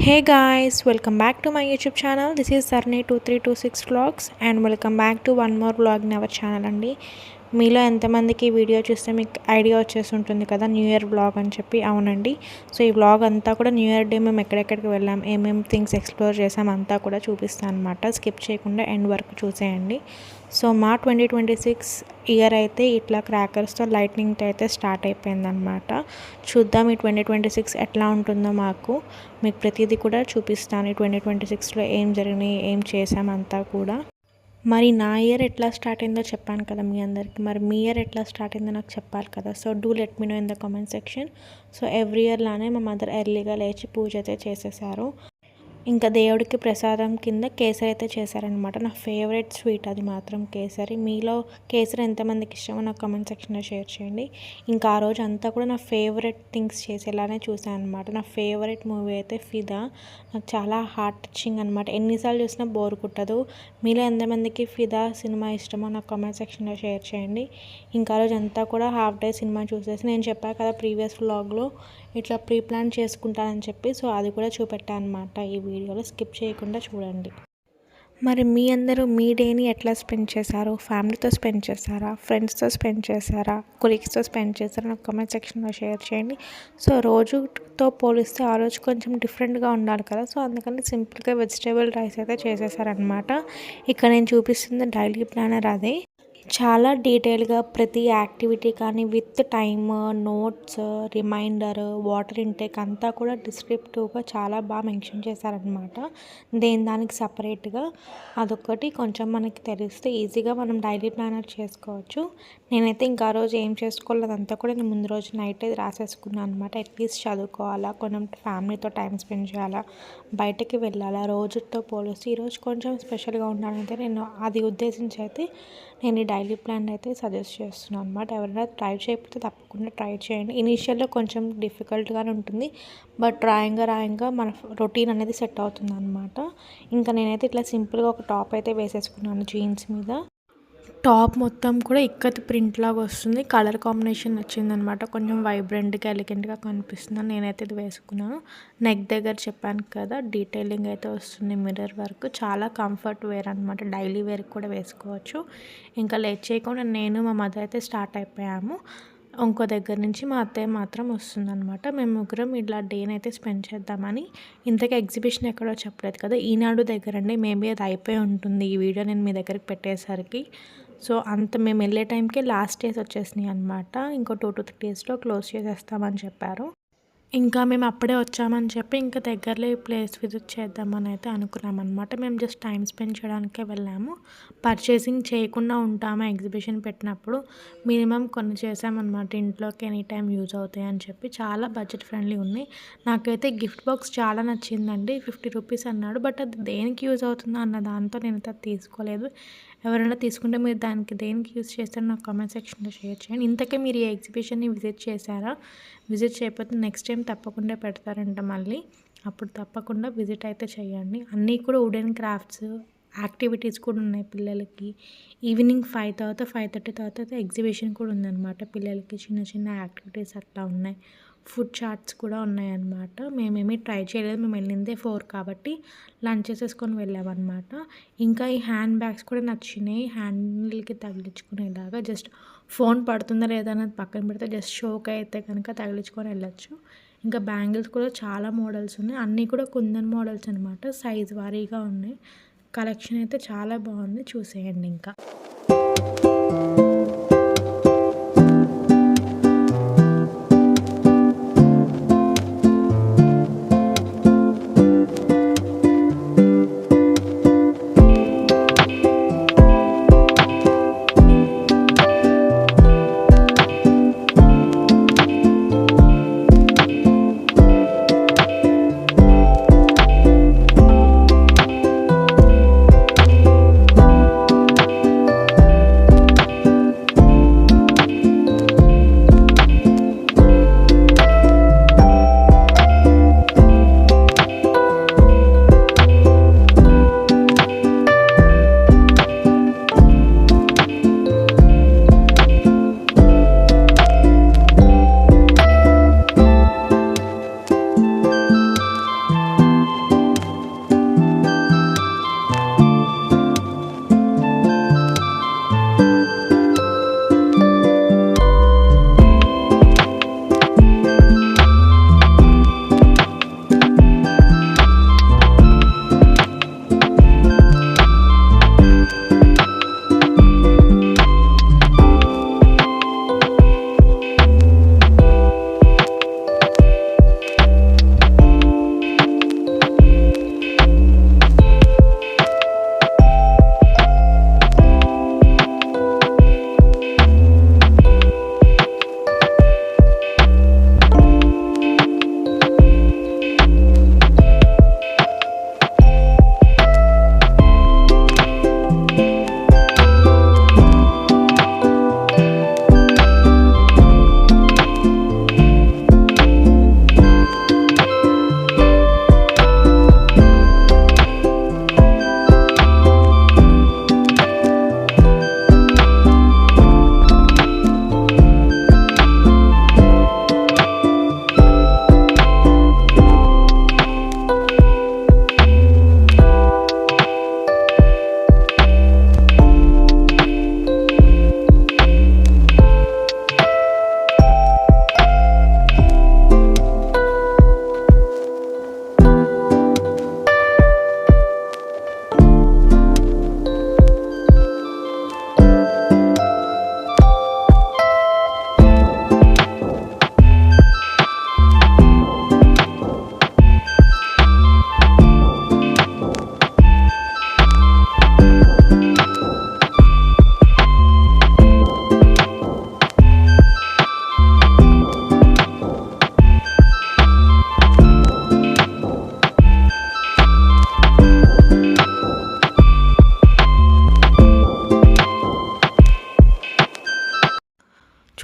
Hey guys, welcome back to my YouTube channel. This is Sarni2326 vlogs and welcome back to one more vlog in our channel అండి. మీలో ఎంతమందికి ఈ video చూస్తే మీకు idea వచ్చేసి ఉంటుంది కదా న్యూ ఇయర్ వ్లాగ్ అని చెప్పి. అవునండి, సో ఈ వ్లాగ్ అంతా కూడా న్యూ ఇయర్ డే మేము ఎక్కడెక్కడికి వెళ్ళాం, ఏమేమి థింగ్స్ ఎక్స్ప్లోర్ చేసాం అంతా కూడా చూపిస్తాను అనమాట. స్కిప్ చేయకుండా ఎండ్ వరకు చూసేయండి. సో మా 2026 ఇయర్ అయితే ఇట్లా క్రాకర్స్తో లైట్నింగ్తో అయితే స్టార్ట్ అయిపోయిందనమాట. చూద్దాం ఈ 2026 ఎట్లా ఉంటుందో మాకు. మీకు ప్రతిదీ కూడా చూపిస్తాను ఈ 2026లో ఏం జరిగినాయి, ఏం చేసామంతా కూడా. మరి నా ఇయర్ ఎట్లా స్టార్ట్ అయిందో చెప్పాను కదా మీ అందరికీ. మరి మీ ఇయర్ ఎట్లా స్టార్ట్ అయిందో నాకు చెప్పాలి కదా. So do let me know in the comment section. So every year లానే మా మదర్ ఎర్లీగా లేచి పూజ అయితే చేసేసారు. ఇంకా దేవుడికి ప్రసాదం కింద కేసరి అయితే చేశారనమాట. నా ఫేవరెట్ స్వీట్ అది మాత్రం కేసరి. మీలో కేసరి ఎంతమందికి ఇష్టమో నాకు కామెంట్ సెక్షన్లో షేర్ చేయండి. ఇంకా ఆ రోజు అంతా కూడా నా ఫేవరెట్ థింగ్స్ చేసేలానే చూసాను అనమాట. నా ఫేవరెట్ మూవీ అయితే ఫిదా. నాకు చాలా హార్ట్ టచింగ్ అనమాట. ఎన్నిసార్లు చూసినా బోర్ కుట్టదు. మీలో ఎంతమందికి ఫిదా సినిమా ఇష్టమో నాకు కామెంట్ సెక్షన్లో షేర్ చేయండి. ఇంకా ఆ రోజు అంతా కూడా హాఫ్ డే సినిమా చూసేసి, నేను చెప్పాను కదా ప్రీవియస్ వ్లాగ్లో ఇట్లా ప్రీ ప్లాన్ చేసుకుంటానని చెప్పి, సో అది కూడా చూపెట్టాను అనమాట. ఈ వీడియోలో స్కిప్ చేయకుండా చూడండి. మరి మీ అందరూ మీ డేని ఎట్లా స్పెండ్ చేశారు? ఫ్యామిలీతో స్పెండ్ చేశారా, ఫ్రెండ్స్తో స్పెండ్ చేశారా, కొలీగ్స్తో స్పెండ్ చేశారా? నాకు కామెంట్ సెక్షన్లో షేర్ చేయండి. సో రోజుతో పోలిస్తే ఆ రోజు కొంచెం డిఫరెంట్గా ఉండాలి కదా, సో అందుకని సింపుల్గా వెజిటేబుల్ రైస్ అయితే చేసేసారనమాట. ఇక్కడ నేను చూపిస్తుంది డైలీ ప్లానర్ అదే. చాలా డీటెయిల్గా ప్రతి యాక్టివిటీ కానీ with time, notes, reminder, water intake అంతా కూడా డిస్క్రిప్టివ్గా చాలా బాగా మెన్షన్ చేశారనమాట. దానికి సపరేట్గా అదొకటి కొంచెం మనకి తెలిస్తే ఈజీగా మనం డైలీ ప్లానర్ చేసుకోవచ్చు. నేనైతే ఇంకా ఆ రోజు ఏం చేసుకోలేదు, అంతా కూడా నేను ముందు రోజు నైట్ అయితే రాసేసుకున్నాను అనమాట. అట్లీస్ట్ చదువుకోవాలా, కొంచెం ఫ్యామిలీతో టైం స్పెండ్ చేయాలా, బయటకి వెళ్ళాలా, రోజుతో పోలిస్తే ఈరోజు కొంచెం స్పెషల్గా ఉండాలంటే నేను అది ఉద్దేశించి అయితే నేను ఈ డైలీ ప్లాన్ అయితే సజెస్ట్ చేస్తున్నాను అనమాట. ఎవరైనా ట్రై చేయకపోతే తప్పకుండా ట్రై చేయండి. ఇనీషియల్లో కొంచెం డిఫికల్ట్గానే ఉంటుంది, బట్ రాయంగా మన రొటీన్ అనేది సెట్ అవుతుంది అనమాట. ఇంకా నేనైతే ఇట్లా సింపుల్గా ఒక టాప్ అయితే వేసేసుకున్నాను జీన్స్ మీద. టాప్ మొత్తం కూడా ఇక్కత్ ప్రింట్ లాగా వస్తుంది. కలర్ కాంబినేషన్ వచ్చిందనమాట. కొంచెం వైబ్రెంట్గా ఎలిగెంట్గా కనిపిస్తుంది. నేనైతే ఇది వేసుకున్నాను. నెక్ దగ్గర చెప్పాను కదా డీటెయిలింగ్ అయితే వస్తుంది, మిర్రర్ వర్క్. చాలా కంఫర్ట్ వేర్ అనమాట. డైలీ వేర్కి కూడా వేసుకోవచ్చు. ఇంకా లేట్ చేయకుండా నేను మా మదర్ అయితే స్టార్ట్ అయిపోయాము. ఇంకో దగ్గర నుంచి మా అత్తయ్య మాత్రం వస్తుందన్నమాట. మేము ముగ్గురం ఇట్లా డేని అయితే స్పెండ్ చేద్దామని. ఇంతకీ ఎగ్జిబిషన్ ఎక్కడో చెప్పలేదు కదా, ఈనాడు దగ్గర అండి. మేబీ అది అయిపోయి ఉంటుంది ఈ వీడియో నేను మీ దగ్గరికి పెట్టేసరికి. సో అంత మేము వెళ్ళే టైంకి లాస్ట్ డేస్ వచ్చేసినాయి అనమాట. ఇంకో 2 to 3 డేస్లో క్లోజ్ చేసేస్తామని చెప్పారు. ఇంకా మేము అప్పుడే వచ్చామని చెప్పి ఇంకా దగ్గరలో ఈ ప్లేస్ విజిట్ చేద్దామని అయితే అనుకున్నామన్నమాట. మేము జస్ట్ టైం స్పెండ్ చేయడానికే వెళ్ళాము. పర్చేసింగ్ చేయకుండా ఉంటాము ఎగ్జిబిషన్ పెట్టినప్పుడు. మినిమం కొన్ని చేసామన్నమాట, ఇంట్లోకి ఎనీ టైం యూజ్ అవుతాయి అని చెప్పి. చాలా బడ్జెట్ ఫ్రెండ్లీ ఉన్నాయి. నాకైతే గిఫ్ట్ బాక్స్ చాలా నచ్చిందండి. 50 రూపీస్ అన్నాడు, బట్ అది దేనికి యూజ్ అవుతుందో అన్న దాంతో నేను అది తీసుకోలేదు. ఎవరైనా తీసుకుంటే మీరు దానికి దేనికి యూజ్ చేస్తారో నాకు కామెంట్ సెక్షన్లో షేర్ చేయండి. ఇంతకే మీరు ఈ ఎగ్జిబిషన్ని విజిట్ చేశారా? విజిట్ చేయకపోతే నెక్స్ట్ టైం తప్పకుండా పెడతారంట మళ్ళీ. అప్పుడు తప్పకుండా విజిట్ అయితే చేయండి. అన్నీ కూడా వుడెన్ క్రాఫ్ట్స్ యాక్టివిటీస్ కూడా ఉన్నాయి పిల్లలకి. ఈవినింగ్ 5 తర్వాత 5:30 తర్వాత ఎగ్జిబిషన్ కూడా ఉందన్నమాట. పిల్లలకి చిన్న చిన్న యాక్టివిటీస్ అట్లా ఉన్నాయి. ఫుడ్ చార్ట్స్ కూడా ఉన్నాయన్నమాట. మేమేమీ ట్రై చేయలేదు, మేము వెళ్ళిందే 4 కాబట్టి లంచ్ చేసేసుకొని వెళ్ళామన్నమాట. ఇంకా ఈ హ్యాండ్ బ్యాగ్స్ కూడా నచ్చినాయి. హ్యాండిల్కి తగిలించుకునేలాగా, జస్ట్ ఫోన్ పడుతుందా లేదా అన్నది పక్కన పెడితే జస్ట్ షోకి అయితే కనుక తగిలించుకొని వెళ్ళచ్చు. ఇంకా బ్యాంగిల్స్ కూడా చాలా మోడల్స్ ఉన్నాయి. అన్నీ కూడా కుందన్ మోడల్స్ అనమాట. సైజ్ వారీగా ఉన్నాయి. కలెక్షన్ అయితే చాలా బాగుంది, చూసేయండి. ఇంకా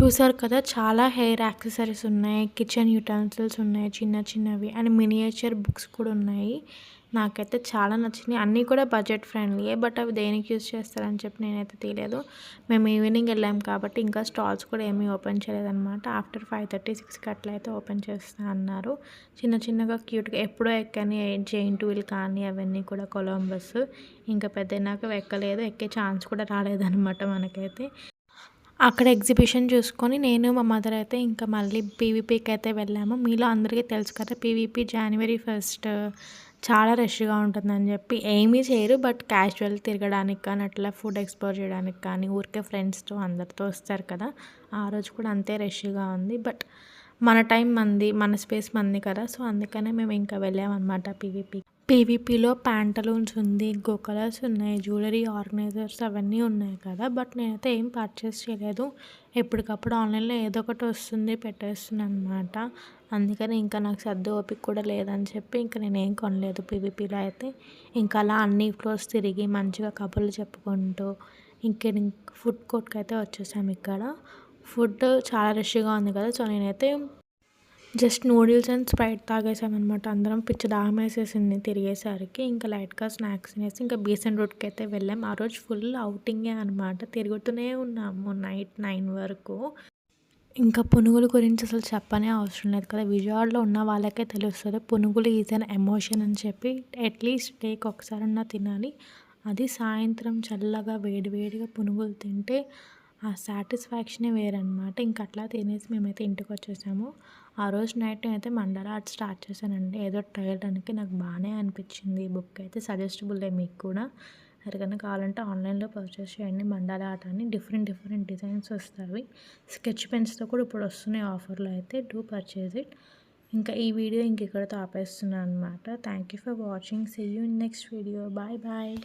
చూసారు కదా, చాలా హెయిర్ యాక్సెసరీస్ ఉన్నాయి, కిచెన్ యుటెన్సిల్స్ ఉన్నాయి చిన్న చిన్నవి, అండ్ మినియేచర్ బుక్స్ కూడా ఉన్నాయి. నాకైతే చాలా నచ్చినాయి. అన్నీ కూడా బడ్జెట్ ఫ్రెండ్లీయే, బట్ అవి దేనికి యూజ్ చేస్తారని చెప్పి నేనైతే తెలియదు. మేము ఈవినింగ్ వెళ్ళాం కాబట్టి ఇంకా స్టాల్స్ కూడా ఏమీ ఓపెన్ చేయలేదన్నమాట. ఆఫ్టర్ 5:30, 6కి అట్లా అయితే ఓపెన్ చేస్తా అన్నారు. చిన్న చిన్నగా క్యూట్గా ఎప్పుడో ఎక్కని జైంట్ వీల్ కానీ అవన్నీ కూడా కొలంబస్, ఇంకా పెద్దయినాక ఎక్కలేదు, ఎక్కే ఛాన్స్ కూడా రాలేదన్నమాట మనకైతే. అక్కడ ఎగ్జిబిషన్ చూసుకొని నేను మా మదర్ అయితే ఇంకా మళ్ళీ పీవీపీకి అయితే వెళ్ళాము. మీలో అందరికీ తెలుసు కదా, పీవీపీ January 1 చాలా రష్గా ఉంటుందని చెప్పి ఏమీ చేయరు. బట్ క్యాజువల్ తిరగడానికి కానీ అట్లా ఫుడ్ ఎక్స్ప్లోర్ చేయడానికి కానీ ఊరికే ఫ్రెండ్స్తో అందరితో వస్తారు కదా, ఆ రోజు కూడా అంతే రష్గా ఉంది. బట్ మన టైం మంది, మన స్పేస్ మంది కదా, సో అందుకనే మేము ఇంకా వెళ్ళామన్నమాట పీవీపీలో ప్యాంటలూన్స్ ఉంది, గో కలర్స్ ఉన్నాయి, జ్యువెలరీ ఆర్గనైజర్స్ అవన్నీ ఉన్నాయి కదా. బట్ నేనైతే ఏం పర్చేస్ చేయలేదు. ఎప్పటికప్పుడు ఆన్లైన్లో ఏదో ఒకటి వస్తుంది, పెట్టేస్తున్నాను అనమాట. అందుకని ఇంకా నాకు సర్దు ఓపిక కూడా లేదని చెప్పి ఇంకా నేనేం కొనలేదు పీవీపీలో అయితే. ఇంకా అలా అన్ని ఫ్లోర్స్ తిరిగి మంచిగా కబుర్లు చెప్పుకుంటూ ఇంక ఫుడ్ కోర్ట్కి అయితే వచ్చేసాము. ఇక్కడ ఫుడ్ చాలా రష్గా ఉంది కదా, సో నేనైతే జస్ట్ నూడిల్స్ అండ్ స్ప్రైట్ తాగేసామన్నమాట. అందరం పిచ్చి దాహం వేసేసింది తిరిగేసరికి. ఇంకా లైట్గా స్నాక్స్ తినేసి ఇంకా బీసెంట్ రోడ్కి అయితే వెళ్ళాం. ఆ రోజు ఫుల్ అవుటింగే అనమాట, తిరుగుతూనే ఉన్నాము నైట్ 9 వరకు. ఇంకా పునుగుల గురించి అసలు చెప్పనే అవసరం లేదు కదా, విజయవాడలో ఉన్న వాళ్ళకే తెలుస్తుంది పునుగులు ఈజ్ అన్ ఎమోషన్ అని చెప్పి. అట్లీస్ట్ డేకి ఒకసారన్నా తినాలి. అది సాయంత్రం చల్లగా వేడివేడిగా పునుగులు తింటే ఆ సాటిస్ఫాక్షనే వేరనమాట. ఇంక అట్లా తినేసి మేమైతే ఇంటికి వచ్చేసాము. ఆ రోజు నైట్ నేనైతే మండల ఆర్ట్ స్టార్ట్ చేశానండి, ఏదో ట్రయల్డానికి. నాకు బాగానే అనిపించింది. ఈ బుక్ అయితే సజెస్టబుల్లే మీకు కూడా. ఎవరికైనా కావాలంటే ఆన్లైన్లో పర్చేస్ చేయండి. మండల ఆర్ట్ అని డిఫరెంట్ డిజైన్స్ వస్తాయి. స్కెచ్ పెన్స్తో కూడా ఇప్పుడు వస్తున్నాయి ఆఫర్లో అయితే. Do purchase it. ఇంకా ఈ వీడియో ఇక్కడితో ఆపేస్తున్నాను అనమాట. Thank you for watching. See you in next video. Bye bye.